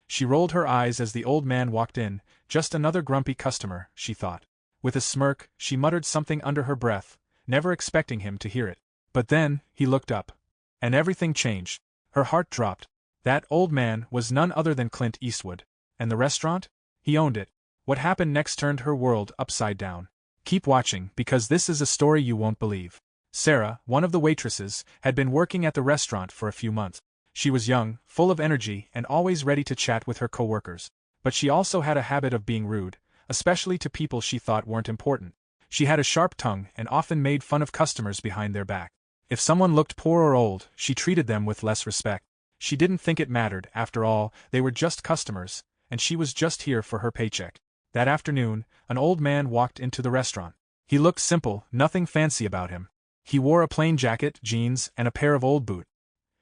She rolled her eyes as the old man walked in. Just another grumpy customer, she thought. With a smirk, she muttered something under her breath, never expecting him to hear it. But then, he looked up. And everything changed. Her heart dropped. That old man was none other than Clint Eastwood. And the restaurant? He owned it. What happened next turned her world upside down. Keep watching, because this is a story you won't believe. Sarah, one of the waitresses, had been working at the restaurant for a few months. She was young, full of energy, and always ready to chat with her coworkers. But she also had a habit of being rude, especially to people she thought weren't important. She had a sharp tongue and often made fun of customers behind their back. If someone looked poor or old, she treated them with less respect. She didn't think it mattered. After all, they were just customers, and she was just here for her paycheck. That afternoon, an old man walked into the restaurant. He looked simple, nothing fancy about him. He wore a plain jacket, jeans, and a pair of old boots.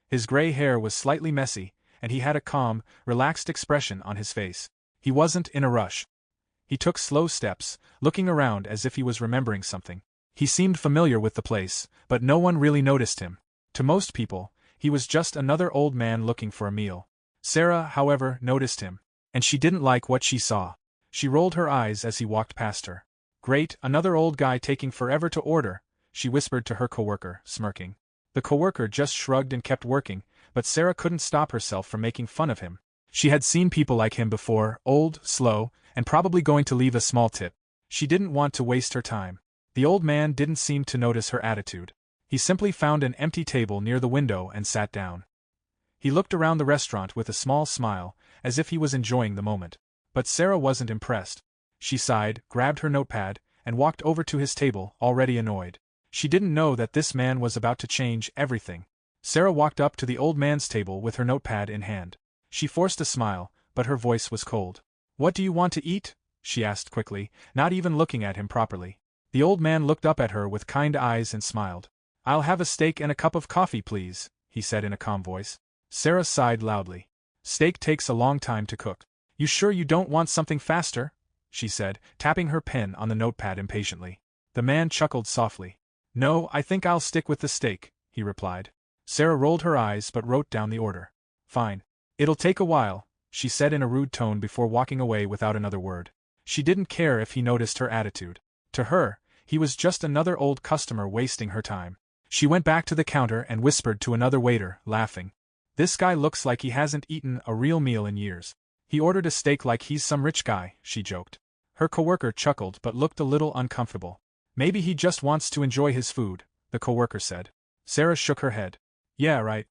His gray hair was slightly messy, and he had a calm, relaxed expression on his face. He wasn't in a rush. He took slow steps, looking around as if he was remembering something. He seemed familiar with the place, but no one really noticed him. To most people, he was just another old man looking for a meal. Sarah, however, noticed him, and she didn't like what she saw. She rolled her eyes as he walked past her. "Great, another old guy taking forever to order," she whispered to her coworker, smirking. The coworker just shrugged and kept working, but Sarah couldn't stop herself from making fun of him. She had seen people like him before, old, slow, and probably going to leave a small tip. She didn't want to waste her time. The old man didn't seem to notice her attitude. He simply found an empty table near the window and sat down. He looked around the restaurant with a small smile, as if he was enjoying the moment. But Sarah wasn't impressed. She sighed, grabbed her notepad, and walked over to his table, already annoyed. She didn't know that this man was about to change everything. Sarah walked up to the old man's table with her notepad in hand. She forced a smile, but her voice was cold. "What do you want to eat?" she asked quickly, not even looking at him properly. The old man looked up at her with kind eyes and smiled. "I'll have a steak and a cup of coffee, please," he said in a calm voice. Sarah sighed loudly. "Steak takes a long time to cook." "You sure you don't want something faster?" she said, tapping her pen on the notepad impatiently. The man chuckled softly. "No, I think I'll stick with the steak," he replied. Sarah rolled her eyes but wrote down the order. "Fine. It'll take a while," she said in a rude tone before walking away without another word. She didn't care if he noticed her attitude. To her, he was just another old customer wasting her time. She went back to the counter and whispered to another waiter, laughing. "This guy looks like he hasn't eaten a real meal in years. He ordered a steak like he's some rich guy," she joked. Her coworker chuckled but looked a little uncomfortable. "Maybe he just wants to enjoy his food," the coworker said. Sarah shook her head. "Yeah, right.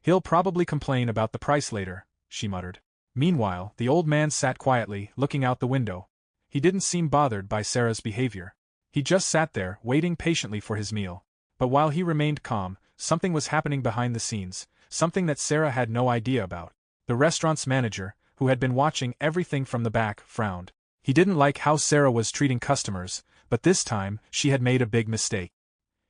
He'll probably complain about the price later," she muttered. Meanwhile, the old man sat quietly, looking out the window. He didn't seem bothered by Sarah's behavior. He just sat there, waiting patiently for his meal. But while he remained calm, something was happening behind the scenes, something that Sarah had no idea about. The restaurant's manager, who had been watching everything from the back, frowned. He didn't like how Sarah was treating customers, but this time, she had made a big mistake.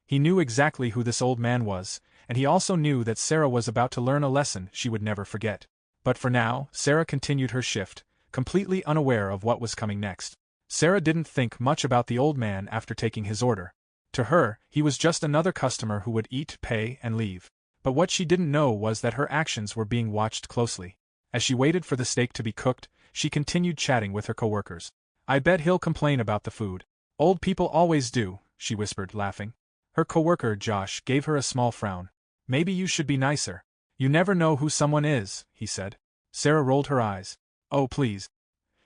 He knew exactly who this old man was, and he also knew that Sarah was about to learn a lesson she would never forget. But for now, Sarah continued her shift, completely unaware of what was coming next. Sarah didn't think much about the old man after taking his order. To her, he was just another customer who would eat, pay, and leave. But what she didn't know was that her actions were being watched closely. As she waited for the steak to be cooked, she continued chatting with her coworkers. "I bet he'll complain about the food. Old people always do," she whispered, laughing. Her coworker, Josh, gave her a small frown. "Maybe you should be nicer. You never know who someone is," he said. Sarah rolled her eyes. "Oh, please.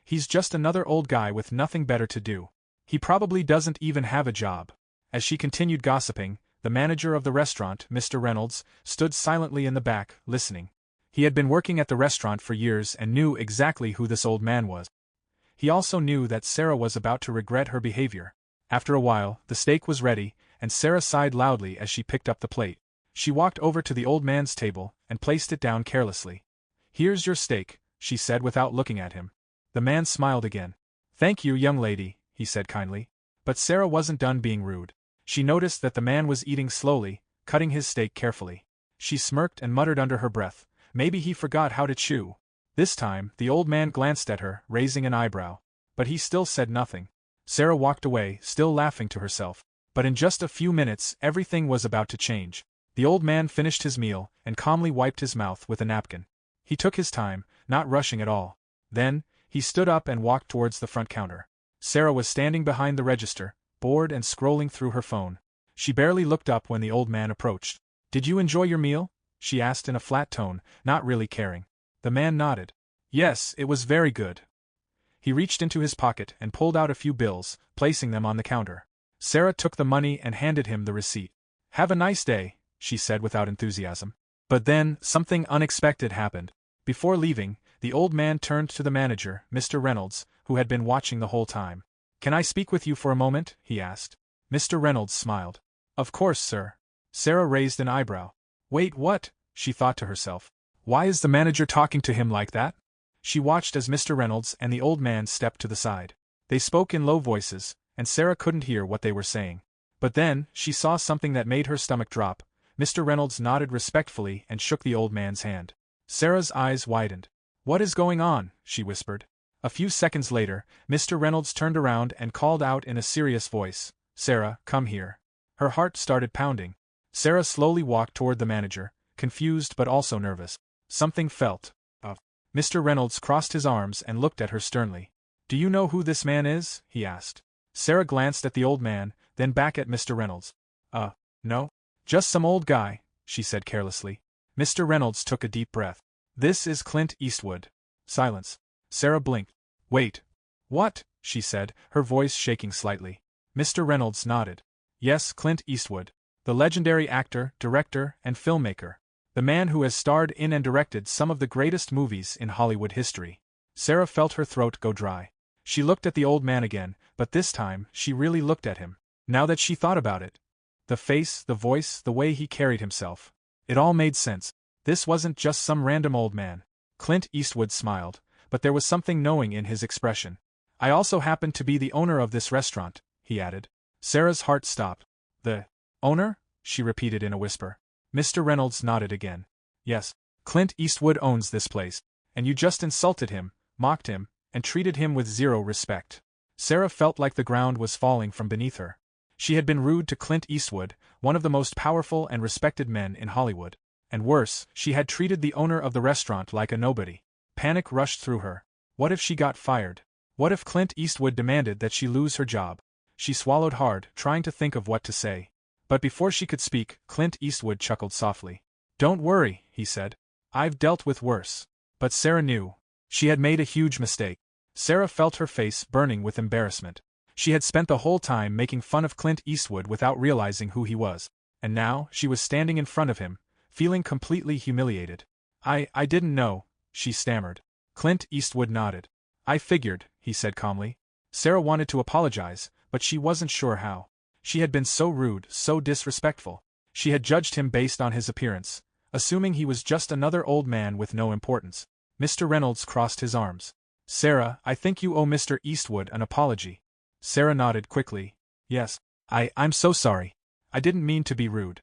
He's just another old guy with nothing better to do. He probably doesn't even have a job." As she continued gossiping, the manager of the restaurant, Mr. Reynolds, stood silently in the back, listening. He had been working at the restaurant for years and knew exactly who this old man was. He also knew that Sarah was about to regret her behavior. After a while, the steak was ready, and Sarah sighed loudly as she picked up the plate. She walked over to the old man's table and placed it down carelessly. "Here's your steak," she said without looking at him. The man smiled again. "Thank you, young lady," he said kindly. But Sarah wasn't done being rude. She noticed that the man was eating slowly, cutting his steak carefully. She smirked and muttered under her breath, "Maybe he forgot how to chew." This time, the old man glanced at her, raising an eyebrow. But he still said nothing. Sarah walked away, still laughing to herself. But in just a few minutes, everything was about to change. The old man finished his meal and calmly wiped his mouth with a napkin. He took his time, not rushing at all. Then, he stood up and walked towards the front counter. Sarah was standing behind the register, bored and scrolling through her phone. She barely looked up when the old man approached. "Did you enjoy your meal?" she asked in a flat tone, not really caring. The man nodded. "Yes, it was very good." He reached into his pocket and pulled out a few bills, placing them on the counter. Sarah took the money and handed him the receipt. "Have a nice day," she said without enthusiasm. But then, something unexpected happened. Before leaving, the old man turned to the manager, Mr. Reynolds, who had been watching the whole time. "Can I speak with you for a moment?" he asked. Mr. Reynolds smiled. "Of course, sir." Sarah raised an eyebrow. "Wait, what?" she thought to herself. "Why is the manager talking to him like that?" She watched as Mr. Reynolds and the old man stepped to the side. They spoke in low voices, and Sarah couldn't hear what they were saying. But then, she saw something that made her stomach drop. Mr. Reynolds nodded respectfully and shook the old man's hand. Sarah's eyes widened. "What is going on?" she whispered. A few seconds later, Mr. Reynolds turned around and called out in a serious voice, "Sarah, come here." Her heart started pounding. Sarah slowly walked toward the manager, confused but also nervous. Something felt off. Mr. Reynolds crossed his arms and looked at her sternly. "Do you know who this man is?" he asked. Sarah glanced at the old man, then back at Mr. Reynolds. No. Just some old guy," she said carelessly. Mr. Reynolds took a deep breath. "This is Clint Eastwood." Silence. Sarah blinked. "Wait. What?" she said, her voice shaking slightly. Mr. Reynolds nodded. "Yes, Clint Eastwood. The legendary actor, director, and filmmaker. The man who has starred in and directed some of the greatest movies in Hollywood history." Sarah felt her throat go dry. She looked at the old man again, but this time, she really looked at him. Now that she thought about it. The face, the voice, the way he carried himself. It all made sense. This wasn't just some random old man. Clint Eastwood smiled, but there was something knowing in his expression. "I also happen to be the owner of this restaurant," he added. Sarah's heart stopped. "The owner?" she repeated in a whisper. Mr. Reynolds nodded again. "Yes. Clint Eastwood owns this place. And you just insulted him, mocked him, and treated him with zero respect." Sarah felt like the ground was falling from beneath her. She had been rude to Clint Eastwood, one of the most powerful and respected men in Hollywood. And worse, she had treated the owner of the restaurant like a nobody. Panic rushed through her. What if she got fired? What if Clint Eastwood demanded that she lose her job? She swallowed hard, trying to think of what to say. But before she could speak, Clint Eastwood chuckled softly. "Don't worry," he said. "I've dealt with worse." But Sarah knew. She had made a huge mistake. Sarah felt her face burning with embarrassment. She had spent the whole time making fun of Clint Eastwood without realizing who he was. And now, she was standing in front of him, feeling completely humiliated. I didn't know," she stammered. Clint Eastwood nodded. "I figured," he said calmly. Sarah wanted to apologize, but she wasn't sure how. She had been so rude, so disrespectful. She had judged him based on his appearance, assuming he was just another old man with no importance. Mr. Reynolds crossed his arms. "Sarah, I think you owe Mr. Eastwood an apology." Sarah nodded quickly. "Yes. I'm so sorry. I didn't mean to be rude.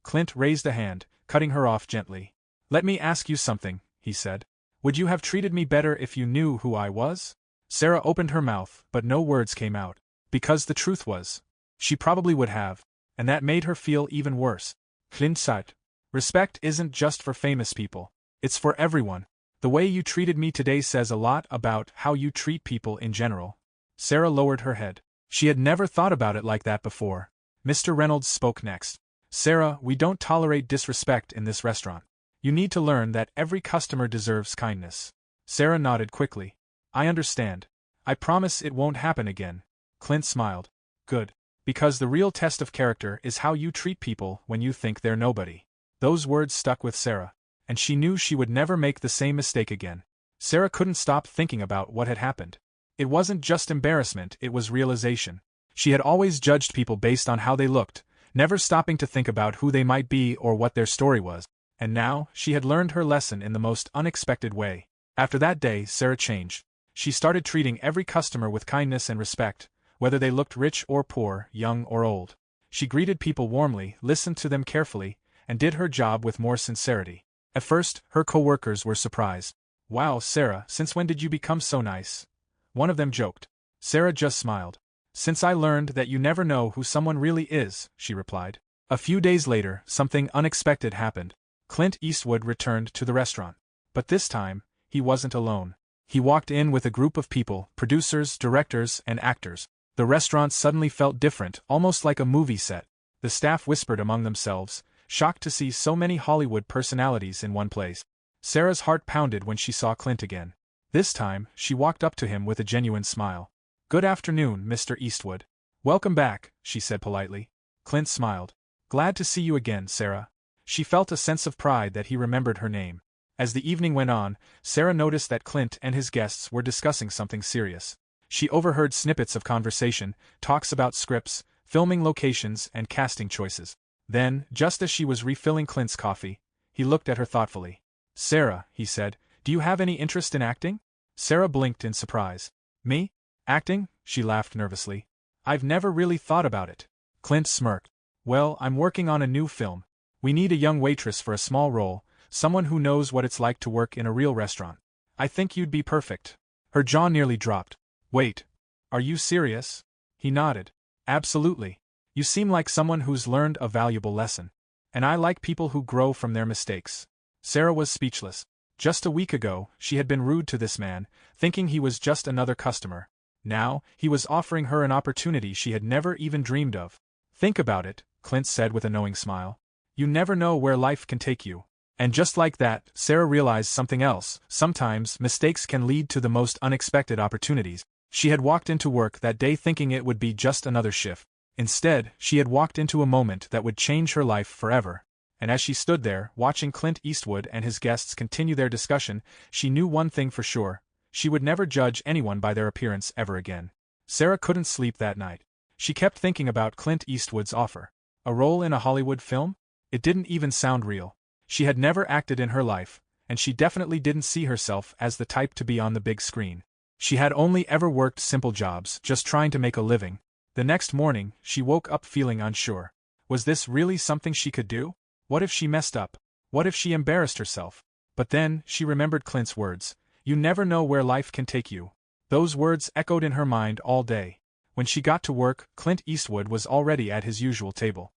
Clint raised a hand, cutting her off gently. "Let me ask you something," he said. "Would you have treated me better if you knew who I was?" Sarah opened her mouth, but no words came out. Because the truth was, she probably would have, and that made her feel even worse. Clint sighed. "Respect isn't just for famous people. It's for everyone. The way you treated me today says a lot about how you treat people in general." Sarah lowered her head. She had never thought about it like that before. Mr. Reynolds spoke next. "Sarah, we don't tolerate disrespect in this restaurant. You need to learn that every customer deserves kindness." Sarah nodded quickly. "I understand. I promise it won't happen again." Clint smiled. "Good. Because the real test of character is how you treat people when you think they're nobody." Those words stuck with Sarah, and she knew she would never make the same mistake again. Sarah couldn't stop thinking about what had happened. It wasn't just embarrassment, it was realization. She had always judged people based on how they looked, never stopping to think about who they might be or what their story was. And now, she had learned her lesson in the most unexpected way. After that day, Sarah changed. She started treating every customer with kindness and respect, whether they looked rich or poor, young or old. She greeted people warmly, listened to them carefully, and did her job with more sincerity. At first, her coworkers were surprised. "Wow, Sarah, since when did you become so nice?" One of them joked. Sarah just smiled. "Since I learned that you never know who someone really is," she replied. A few days later, something unexpected happened. Clint Eastwood returned to the restaurant. But this time, he wasn't alone. He walked in with a group of people, producers, directors, and actors. The restaurant suddenly felt different, almost like a movie set. The staff whispered among themselves, shocked to see so many Hollywood personalities in one place. Sarah's heart pounded when she saw Clint again. This time, she walked up to him with a genuine smile. "Good afternoon, Mr. Eastwood. Welcome back," she said politely. Clint smiled. "Glad to see you again, Sarah." She felt a sense of pride that he remembered her name. As the evening went on, Sarah noticed that Clint and his guests were discussing something serious. She overheard snippets of conversation, talks about scripts, filming locations, and casting choices. Then, just as she was refilling Clint's coffee, he looked at her thoughtfully. "Sarah," he said, "do you have any interest in acting?" Sarah blinked in surprise. "Me? Acting?" she laughed nervously. "I've never really thought about it." Clint smirked. "Well, I'm working on a new film. We need a young waitress for a small role, someone who knows what it's like to work in a real restaurant. I think you'd be perfect." Her jaw nearly dropped. "Wait. Are you serious?" He nodded. "Absolutely. You seem like someone who's learned a valuable lesson. And I like people who grow from their mistakes." Sarah was speechless. Just a week ago, she had been rude to this man, thinking he was just another customer. Now, he was offering her an opportunity she had never even dreamed of. "Think about it," Clint said with a knowing smile. "You never know where life can take you." And just like that, Sarah realized something else. Sometimes, mistakes can lead to the most unexpected opportunities. She had walked into work that day thinking it would be just another shift. Instead, she had walked into a moment that would change her life forever. And as she stood there, watching Clint Eastwood and his guests continue their discussion, she knew one thing for sure: she would never judge anyone by their appearance ever again. Sarah couldn't sleep that night. She kept thinking about Clint Eastwood's offer. A role in a Hollywood film? It didn't even sound real. She had never acted in her life, and she definitely didn't see herself as the type to be on the big screen. She had only ever worked simple jobs, just trying to make a living. The next morning, she woke up feeling unsure. Was this really something she could do? What if she messed up? What if she embarrassed herself? But then, she remembered Clint's words. "You never know where life can take you." Those words echoed in her mind all day. When she got to work, Clint Eastwood was already at his usual table.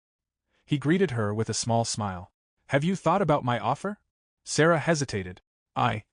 He greeted her with a small smile. "Have you thought about my offer?" Sarah hesitated. I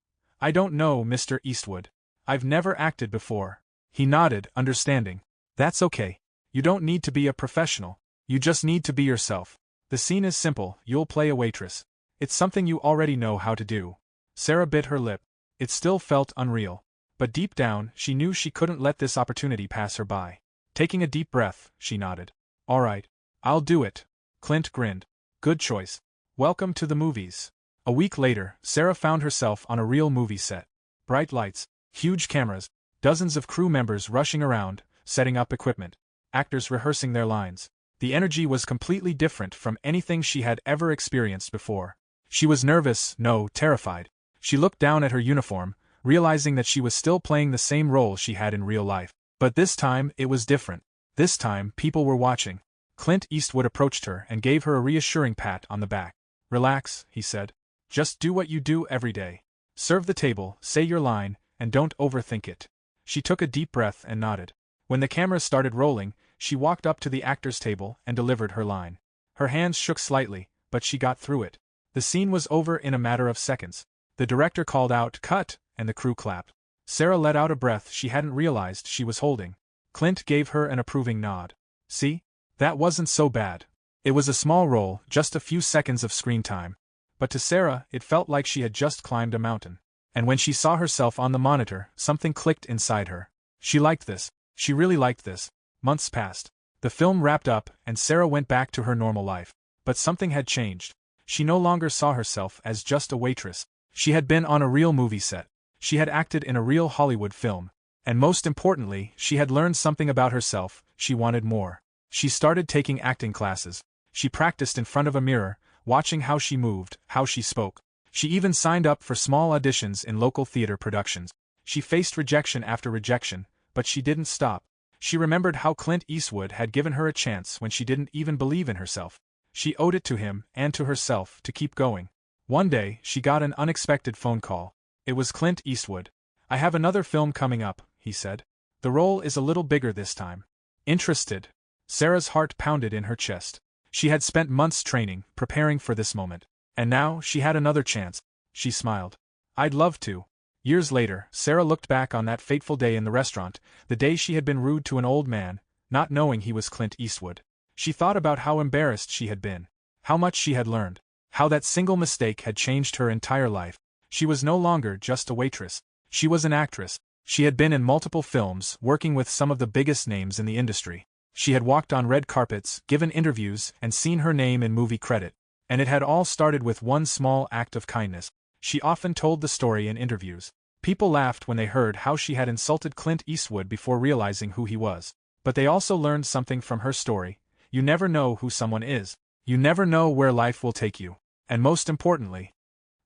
don't know, Mr. Eastwood. I've never acted before." He nodded, understanding. "That's okay. You don't need to be a professional. You just need to be yourself. The scene is simple, you'll play a waitress. It's something you already know how to do." Sarah bit her lip. It still felt unreal. But deep down, she knew she couldn't let this opportunity pass her by. Taking a deep breath, she nodded. "All right. I'll do it." Clint grinned. "Good choice. Welcome to the movies." A week later, Sarah found herself on a real movie set. Bright lights, huge cameras, dozens of crew members rushing around, setting up equipment, actors rehearsing their lines. The energy was completely different from anything she had ever experienced before. She was nervous, no, terrified. She looked down at her uniform, realizing that she was still playing the same role she had in real life. But this time, it was different. This time, people were watching. Clint Eastwood approached her and gave her a reassuring pat on the back. "Relax," he said. "Just do what you do every day. Serve the table, say your line, and don't overthink it." She took a deep breath and nodded. When the cameras started rolling, she walked up to the actor's table and delivered her line. Her hands shook slightly, but she got through it. The scene was over in a matter of seconds. The director called out, "Cut," and the crew clapped. Sarah let out a breath she hadn't realized she was holding. Clint gave her an approving nod. "See? That wasn't so bad." It was a small role, just a few seconds of screen time. But to Sarah, it felt like she had just climbed a mountain. And when she saw herself on the monitor, something clicked inside her. She liked this. She really liked this. Months passed. The film wrapped up, and Sarah went back to her normal life. But something had changed. She no longer saw herself as just a waitress. She had been on a real movie set. She had acted in a real Hollywood film. And most importantly, she had learned something about herself. She wanted more. She started taking acting classes. She practiced in front of a mirror, watching how she moved, how she spoke. She even signed up for small auditions in local theater productions. She faced rejection after rejection, but she didn't stop. She remembered how Clint Eastwood had given her a chance when she didn't even believe in herself. She owed it to him, and to herself, to keep going. One day, she got an unexpected phone call. It was Clint Eastwood. "I have another film coming up," he said. "The role is a little bigger this time. Interested?" Sarah's heart pounded in her chest. She had spent months training, preparing for this moment. And now, she had another chance. She smiled. "I'd love to." Years later, Sarah looked back on that fateful day in the restaurant, the day she had been rude to an old man, not knowing he was Clint Eastwood. She thought about how embarrassed she had been, how much she had learned, how that single mistake had changed her entire life. She was no longer just a waitress. She was an actress. She had been in multiple films, working with some of the biggest names in the industry. She had walked on red carpets, given interviews, and seen her name in movie credit. And it had all started with one small act of kindness. She often told the story in interviews. People laughed when they heard how she had insulted Clint Eastwood before realizing who he was. But they also learned something from her story. You never know who someone is. You never know where life will take you. And most importantly,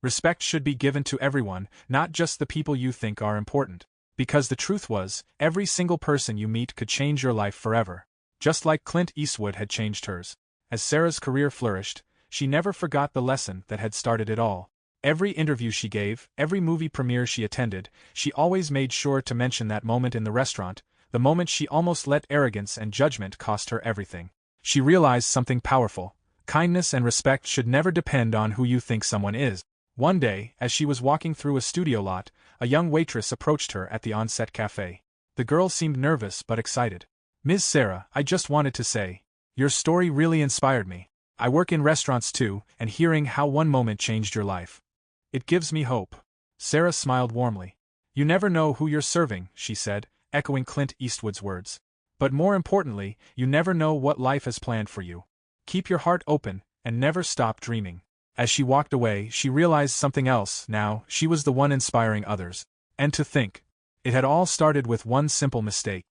respect should be given to everyone, not just the people you think are important. Because the truth was, every single person you meet could change your life forever. Just like Clint Eastwood had changed hers. As Sarah's career flourished, she never forgot the lesson that had started it all. Every interview she gave, every movie premiere she attended, she always made sure to mention that moment in the restaurant, the moment she almost let arrogance and judgment cost her everything. She realized something powerful. Kindness and respect should never depend on who you think someone is. One day, as she was walking through a studio lot, a young waitress approached her at the on-set cafe. The girl seemed nervous but excited. "Ms. Sarah, I just wanted to say, your story really inspired me. I work in restaurants too, and hearing how one moment changed your life, it gives me hope." Sarah smiled warmly. "You never know who you're serving," she said, echoing Clint Eastwood's words. "But more importantly, you never know what life has planned for you. Keep your heart open, and never stop dreaming." As she walked away, she realized something else. Now, she was the one inspiring others. And to think, it had all started with one simple mistake.